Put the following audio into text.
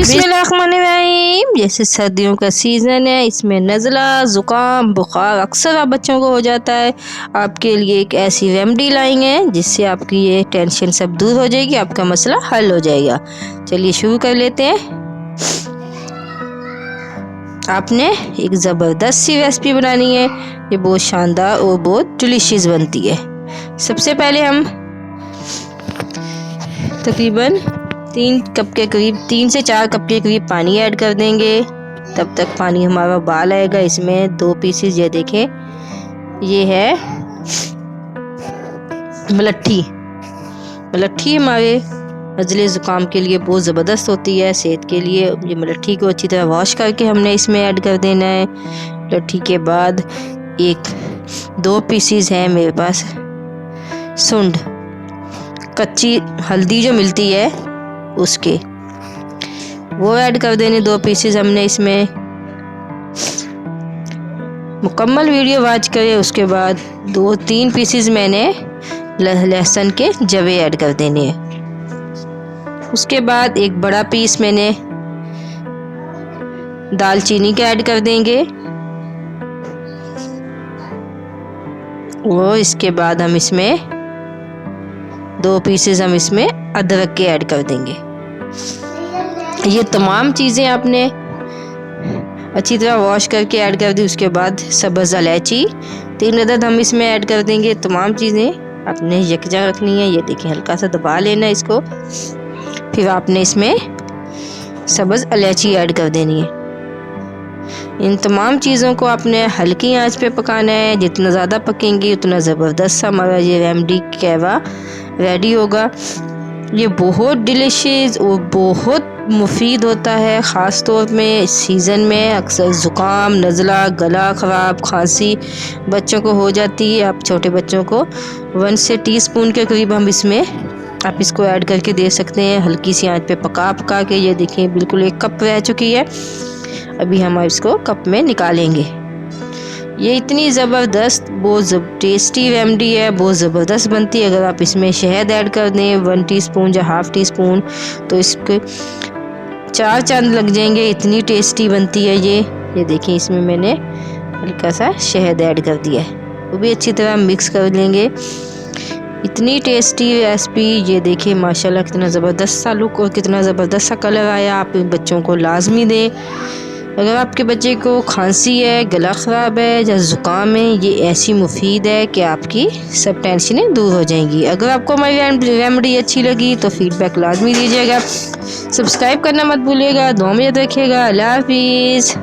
बिस्मिल्लाहिर्रहमानिर्रहीम। जैसे सर्दियों का सीज़न है, इसमें नज़ला ज़ुकाम बुखार अक्सर आप बच्चों को हो जाता है। आपके लिए एक ऐसी रेमेडी लाएंगे हैं जिससे आपकी ये टेंशन सब दूर हो जाएगी, आपका मसला हल हो जाएगा। चलिए शुरू कर लेते हैं। आपने एक ज़बरदस्त सी रेसिपी बनानी है, ये बहुत शानदार और बहुत डिलीशियस बनती है। सबसे पहले हम तकरीबन 3 से 4 कप के करीब पानी ऐड कर देंगे। तब तक पानी हमारा उबाल आएगा। इसमें 2 पीसेस ये देखें, ये है मलट्ठी। मलट्ठी हमारे नज़ले ज़ुकाम के लिए बहुत ज़बरदस्त होती है, सेहत के लिए। ये मलट्ठी को अच्छी तरह वॉश करके हमने इसमें ऐड कर देना है। मलट्ठी के बाद 2 पीसेस हैं मेरे पास सुंड, कच्ची हल्दी जो मिलती है उसके, वो ऐड कर देने 2 पीसेस हमने इसमें। मुकम्मल वीडियो वॉच करें। उसके बाद 2-3 पीसेस मैंने लहसुन के जवे ऐड कर देने हैं। उसके बाद एक बड़ा पीस मैंने दालचीनी का ऐड कर देंगे। और इसके बाद हम इसमें 2 पीसेस हम इसमें अदरक के ऐड कर देंगे। ये तमाम चीज़ें आपने अच्छी तरह वॉश करके ऐड कर दी। उसके बाद सब्ज़ इलायची 3 अदद हम इसमें ऐड कर देंगे। तमाम चीज़ें आपने यकजा रखनी है। ये देखिए, हल्का सा दबा लेना इसको। फिर आपने इसमें सब्ज़ इलायची ऐड कर देनी है। इन तमाम चीज़ों को आपने हल्की आंच पे पकाना है। जितना ज़्यादा पकेंगी उतना ज़बरदस्त हमारा ये रेमेडी कहवा रेडी होगा। ये बहुत डिलीशियस और बहुत मुफीद होता है, ख़ास तौर में इस सीज़न में। अक्सर ज़ुकाम, नज़ला, गला ख़राब, खांसी बच्चों को हो जाती है। आप छोटे बच्चों को 1 से टीस्पून के करीब हम इसमें आप इसको ऐड करके दे सकते हैं। हल्की सी आंच पे पका के ये देखिए बिल्कुल 1 कप रह चुकी है। अभी हम इसको कप में निकालेंगे। ये इतनी ज़बरदस्त बहुत टेस्टी रेमेडी है, बहुत ज़बरदस्त बनती है। अगर आप इसमें शहद ऐड कर दें 1 टीस्पून या ½ टीस्पून, तो इसके 4 चांद लग जाएंगे। इतनी टेस्टी बनती है ये देखिए, इसमें मैंने हल्का सा शहद ऐड कर दिया है। वो भी अच्छी तरह मिक्स कर लेंगे। इतनी टेस्टी रेसिपी, ये देखिए माशाल्लाह कितना ज़बरदस्त सा लुक और कितना ज़बरदस्त सा कलर आया। आप बच्चों को लाजमी दें। अगर आपके बच्चे को खांसी है, गला ख़राब है या ज़ुकाम है, ये ऐसी मुफीद है कि आपकी सब टेंशनें दूर हो जाएंगी। अगर आपको हमारी रेमेडी अच्छी लगी तो फीडबैक लाजमी दीजिएगा। सब्सक्राइब करना मत भूलिएगा। दुआ में याद रखिएगा। अल्लाह हाफिज़।